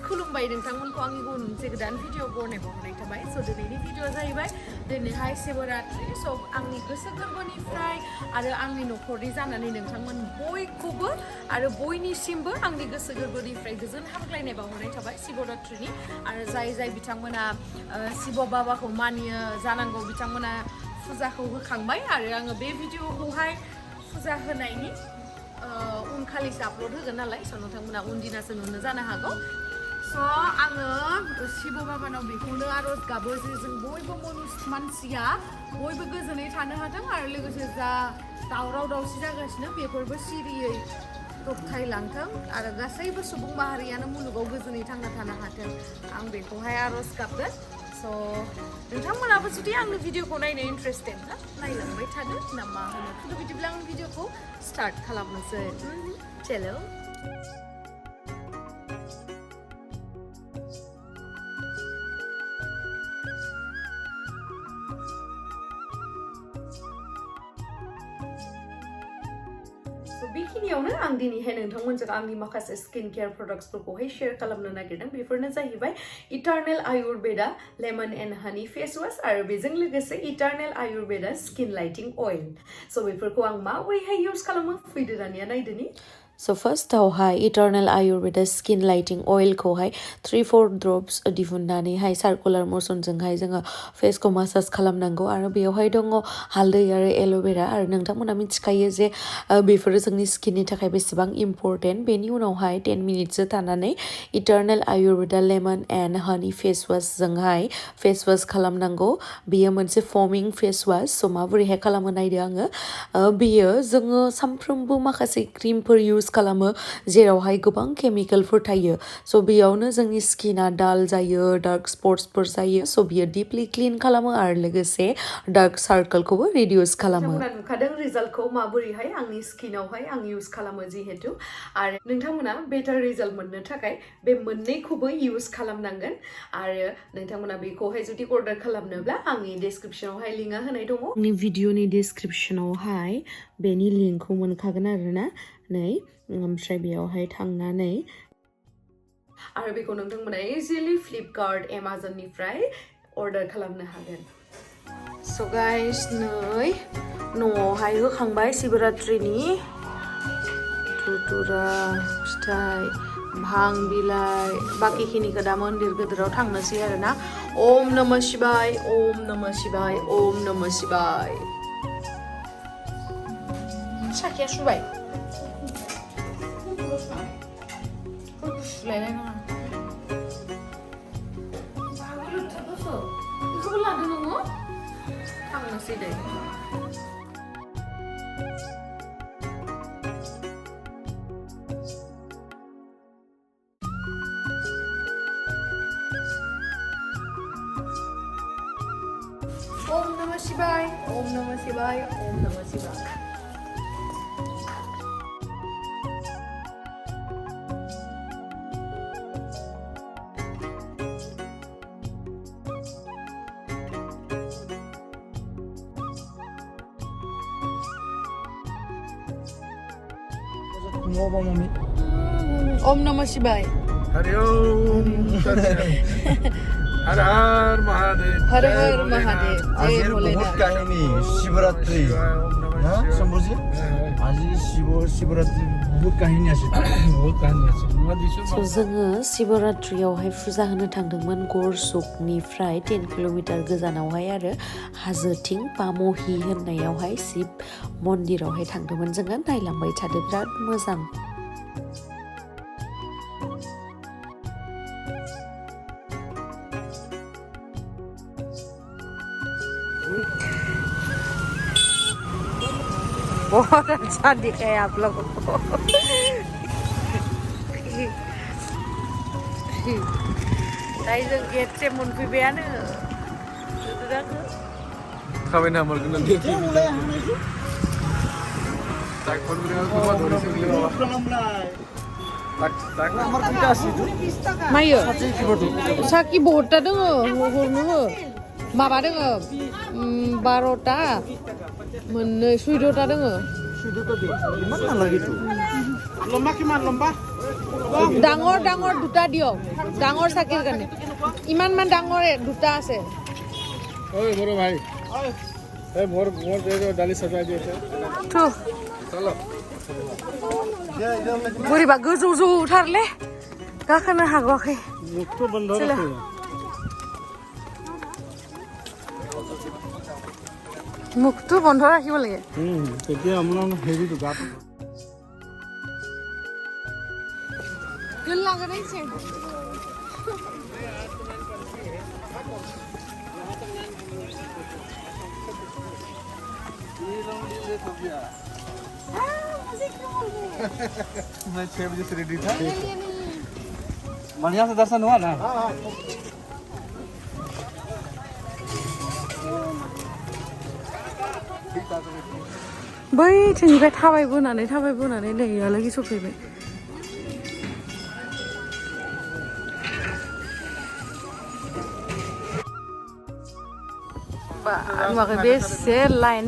खुलुमबाय नोंथांमोनखौ आंनि गुबुन मोनसे गोदान भिडिअ बनायबाव हरनाय थाबाय स' दिनैनि भिडिअ जाहैबाय दिनैहाय शिवरात्रि स' आंनि गोसो गोरबोनिफ्राय आरो आंनि न'खरनि जानानै नोंथांमोन बयखौबो आरो बयनिसिमबो आंनि गोसो गोरबोनिफ्राय गोजोन हामग्लायनाय बावहरनाय थाबाय शिवरात्रिनि आरो जाय बिथांमोना शिव बाबाखौ मानियो जानांगौ बिथांमोना फुजाखौ होखांबाय आरो आङो बे भिडिअखौहाय फुजा होनायनि उनखालिसो आपल'ड होगोन नालाय स' नोंथांमोना उनदिनासो नुनो जानो हागौ स' आङो शिव बाबानाव बेखौनो आर'ज गाबो जे जों बयबो मानसिया बयबो गोजोनै थानो हाथों आरो लोगोसे जा दावराव दावसि जागासिनो बेफोरबो सिरियै दबथायलांथों आरो गासैबो सुबुं माहारियानो मुलुगाव गोजोनै थांना थानो हाथों आं बेखौहाय आर'ज गाबगोन स' नोंथांमोनाबो जुदि आंनि भिडिअखौ नायनो इन्ट्रेस्टेड ना नायलांबाय थादो ना मा होनो बिदिब्ला आं भिडिअखौ स्टार्ट खालामनोसै चलो बेखिनियावनो आं दिनैहाय नोंथांमोनजों आंनि माखासे स्किन केयार प्रडाक्ट्सफोरखौहाय शेयार खालामनो नागिरदों बेफोरनो जाहैबाय eternal Ayurveda lemon and honey face wash आरो बेजों लोगोसे eternal Ayurveda skin lightening oil स' बेफोरखौ आं माबोरैहाय इउज खालामो फैदो दानिया नायदोनि So फार्स्टआवहाय इटारनेल आयुर्वेदा स्किन लाइटिं अइलखौहाय 3-4 ड्रप्स दिहुननानैहाय सार्कुलार मोसनजोंहाय जोङो फेसखौ मासाज खालामनांगौ आरो बेयावहाय दङ हालदै आरो एल'भेरा आरो नोंथांमोना मिथिखायो जे बेफोरो जोंनि स्किननि थाखाय बेसेबां इम्परटेन्ट बेनि उनावहाय 10 मिनिटसो थानानै Eternal Ayurveda lemon and honey face वाशजोंहाय face wash खालामनांगौ बेयो मोनसे फमिं फेस वाश स' माबोरैहाय खालामो नायदो आङो बेयो जोङो सानफ्रोमबो माखासे क्रिमफोर इउज खालामो जेरावहाय गोबां केमिकेलफोर थायो स' बेयावनो जोंनि स्किना डाल जायो डार्क स्पट्सफोर जायो स' बियो डिपलि क्लिन खालामो आरो लोगोसे डार्क सार्कोलखौबो रिडिउस खालामो नोंथांमोना नुखादों रिजाल्टखौ माबोरैहाय आंनि स्किनावहाय आं इउज खालामो जिहेतु आरो नोंथांमोना बेटार रिजाल्ट मोननो थाखाय बे मोननैखौबो इउज खालामनांगोन आरो नोंथांमोना बेखौहाय जुदि अर्डार खालामनोब्ला आंनि डेसक्रिपसनावहाय लिंकआ होनाय दङ आंनि भिडिअनि डेसक्रिपसनावहाय बेनि लिंकखौ मोनखागोन आरोना नै ओमफ्राय बेयावहाय थांनानै आरो बेखौ नोंथांमोना इजिलि फ्लिपकार्ट एमाजननिफ्राय अर्डार खालामनो हागोन स' गाइस नै न'आवहाय होखांबाय शिवरात्रिनि धुतुरा फिथाइ भां बिलाइ बाखिखिनिखौ दा मन्दिर गिदिराव थांनोसै आरोना ओम नमः शिवाय ओम नमः शिवाय ओम नमः शिवाय साखिया सुबाय बेखौबो लादो नोङो थांनोसै दे ओम नमः शिवाय ओम नमः शिवाय ओम नमः शिवाय ओम नमः शिवाय हरि ओम हर हर महादेव हर हर महादेव आज बहुत कहानी शिवरात्रि ना समझे आज शिवरात्रि बहुत कहानी আছে बहुत कहानी আছে जोङो शिवरात्रियावहाय फुजा होनो थांदोंमोन गरसुकनिफ्राय 10 किल'मिटार गोजानावहाय आरो हाजोथिं पामहि होननायावहाय शिब मन्दिरावहाय थांदोंमोन जोङो नायलांबाय थादो बिराद मोजां बहुत अच्छा दिखा है आप लोगों को दायो जों गेटसे मोनफैबायानो थाबायना मोनगोन ना गेट डाक्टरफोरा गोबां धरिसे আমার কয়টা আছে मायो साखि बहुतटा दोङो हरनो हो माबा दोङो 12टा मोननै 14टा दोङो শুধুটা দিও ইমান নালাগে তো লম্বা কিমান লম্বা ডাঙৰ ডাঙৰ দুটা দিয়ক ডাঙৰ চাকিৰ কাৰণে ইমান মান ডাঙৰ দুটা আছে ओए मोरो भाई ए मोर मोर दे दो डाली सजा दिए थे थु चलो बोरैबा गोजौ जौथारलै गाखोनो हागवाखै मुखखौ बन्द रखो मुखটো বন্ধ ৰাখিব লাগে তেতিয়া আমাৰ হেৰিটো গাত গোল লাগে নাই চেন मैं 6 बजे से रेडी था बढ़िया से दर्शन हुआ ना बै थिंनिफ्राय थाबायबोनानै नै इयालागै सफैबाय बा नुवाखै बेसे लाइन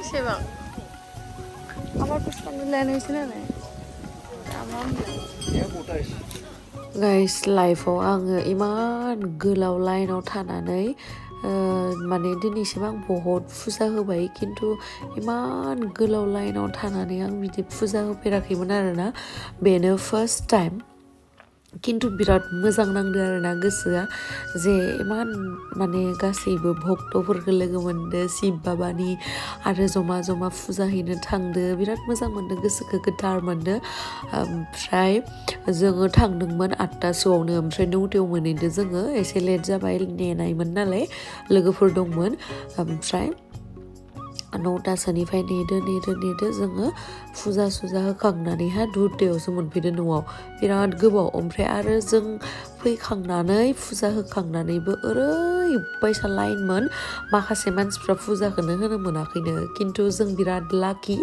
सेबां আমার পুষ্পাঞ্জলি লাইন হয়েছে না गाइस लाइफआव आङो इमान गोलाव लाइनाव थानानै माने दिनैसिम आं बहुत फुजा होबाय खिन्थु इमान गोलाव लाइनाव थानानै आं बिदि फुजा होफेराखैमोन आरोना बेनो फार्स्ट टाइम खिन्थु बिराद मोजां नांदो आरोना गोसोआ जे इमान माने गासैबो भक्तफोरखौ लोगो मोनदो शिब बाबानि आरो जमा जमा फुजा हैनो थांदो बिराद मोजां मोनदो गोसोखौ गोथार मोनदो ओमफ्राय जोङो थांदोंमोन 8टासोआवनो ओमफ्राय 9टायाव मोनहैदो जोङो एसे लेट जाबाय नेनायमोन नालाय लोगोफोर दंमोन ओमफ्राय 9टासोनिफ्राय नेदो जोङो फुजा होखांनानैहा 2टायावसो मोनफैदो न'आव बिराद गोबाव ओमफ्राय आरो जों फैखांनानै फुजा होखांनानैबो ओरैबायसा लाइनमोन माखासे मानसिफ्रा फुजाखौनो होनो मोनाखैनो खिन्थु जों बिराद लाकि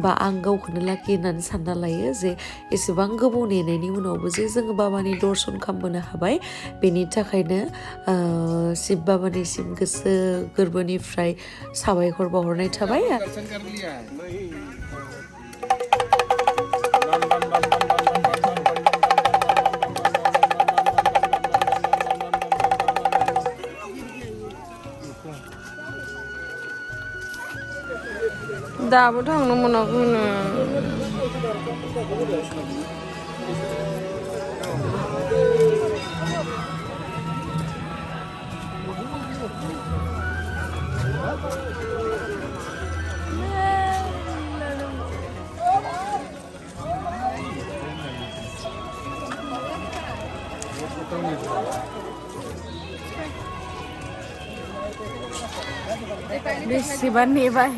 बा आं गावखौनो लाकि होननानै सानना लायो जे एसेबां गोबाव नेनायनि उनावबो जे जोङो बाबानि दर्शन खालामबोनो हाबाय बेनि थाखायनो शिब बाबानिसिम गोसो गोरबोनिफ्राय साबायखर बावहरनाय थाबाय दर्शन कर लिया है दाबो थांनो मोनाखैनो बेसेबा नेबाय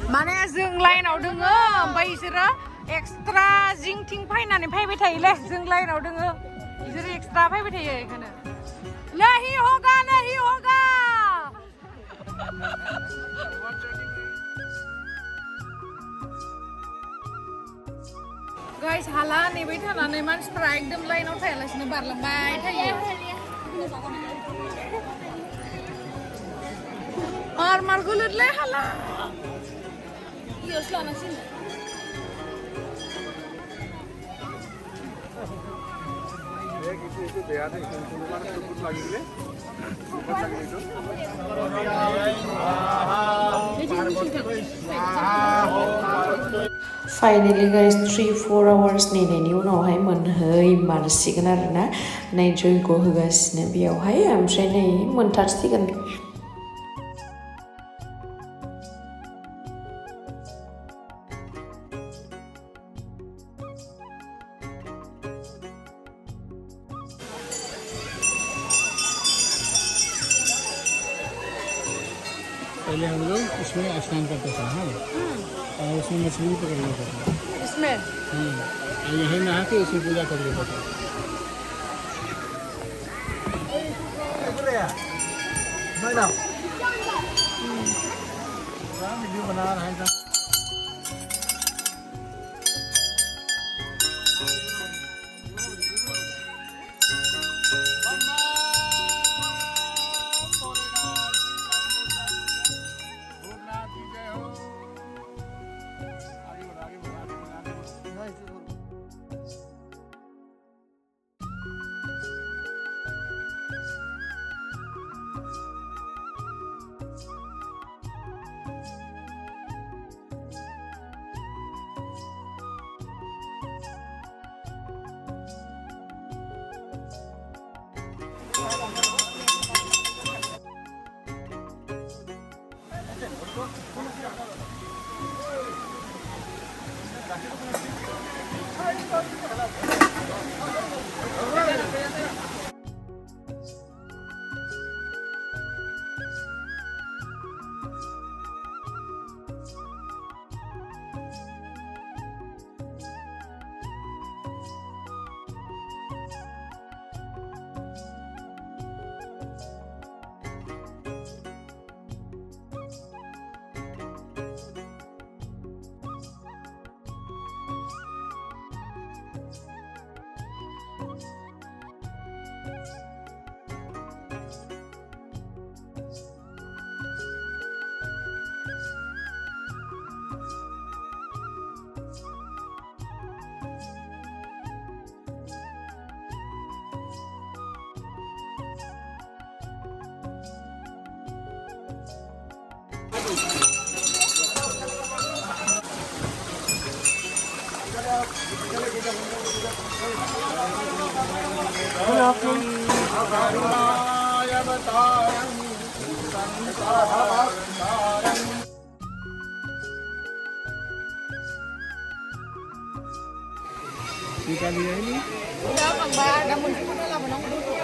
माने जों लाइनाव दोङो ओमफ्राय इसोरो एक्सट्रा जिंथिं फैनानै फैबाय थायोले जों लाइनाव दोङो इसोरो एक्सट्रा फैबाय थायो बेखायनो नहीं होगा गाइस हाला नेबाय थानानै मानसिफ्रा एकदम लाइनाव थायालासिनो बारलांबाय थायो मार गोलोदलै हाला इयावसो लानांसिगोन फाइनेलि गाइस 3-4 आवार्स नेनायनि उनावहाय मोनहैमारसिगोन आरोना नै जयग होगासिनो बेयावहाय ओमफ्राय नै मोनथारसिगोन पहले हम लोग इसमें स्नान करते थे हाँ और उसमें मछली पकड़ लेते थे इसमें और यही नहा के उसमें पूजा कर लेते थे वीडियो बना रहा है Udah Kang Ba, namun kita lah menang dulu.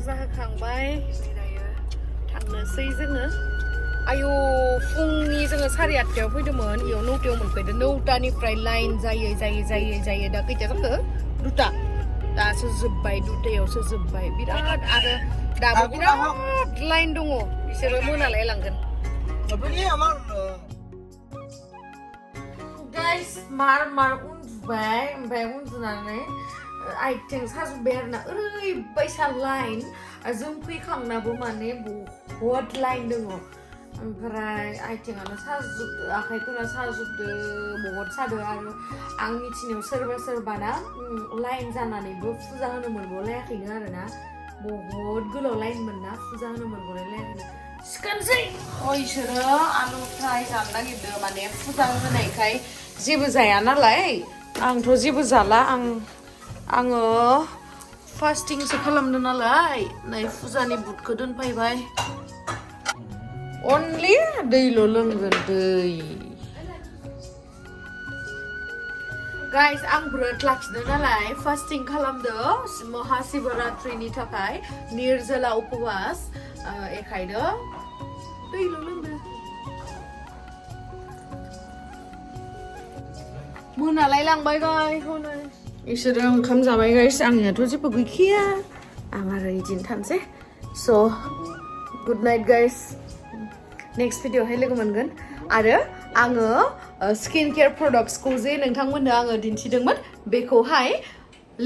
जाहोखांबाय दायो थांनोसै जोङो आयौ फुंनि जोङो 8:30 फैदोंमोन इयाव 9टायाव मोनफैदों 9टानिफ्राय लाइन जायै दा खैथा जाखो 2टा दा दासो जोब्बाय 2टायावसो जोब्बाय बिराद आरो दाबो बिराद लाइन दङ बिसोरो मोनालाय लांगोन गाइस मार उन्दुबाय ओमफ्राय उन्दुनानै आइथिं साजोब्बाय आरोना ओरैबायसा लाइन जों फैखांनाबो माने बहुद लाइन दङ ओमफ्राय आइथिंआनो साजोबदो आखाइफोरा साजोबदो बहुद सादो आरो आं मिथिनायाव सोरबाना लाइन जानानैबो फुजा होनो मोनबावलायाखैनो आरोना बहुद गोलाव लाइनमोन ना फुजा होनो मोनबावलायाखैनो सिखानसै इसोरो आलु फ्राय जानो नागिरदों माने फुजा होनायखाय जेबो जाया नालाय आंथ' जेबो जाला आङो फास्टिंसो खालामदों नालाय नै फुजानि बुटखौ दोनफैबाय अनलि दैल' लोंगोन दै गाइस आं ब्रत लाखिदों नालाय फास्टिं खालामदों महा शिवरात्रिनि थाखाय निर्जला उपवास एखायनो दैल' लोंदों मोनालाय लांबाय गाइस हनै इसोरो ओंखाम जाबाय गाइस आंनियाथ' जेबो गैखाया आं आरो इदिनो थानोसै स' गुड नाइट गाइस नेक्स्ट भिडिअ'हाय लोगो मोनगोन आरो आङो स्किन केयार प्रडाक्ट्सखौ जे नोंथांमोननो आङो दिन्थिदोंमोन बेखौहाय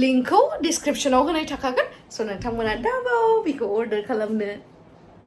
लिंकखौ डिसक्रिपसनाव होनाय थाखागोन स' नोंथांमोना दाबाव बेखौ अर्डार खालामनो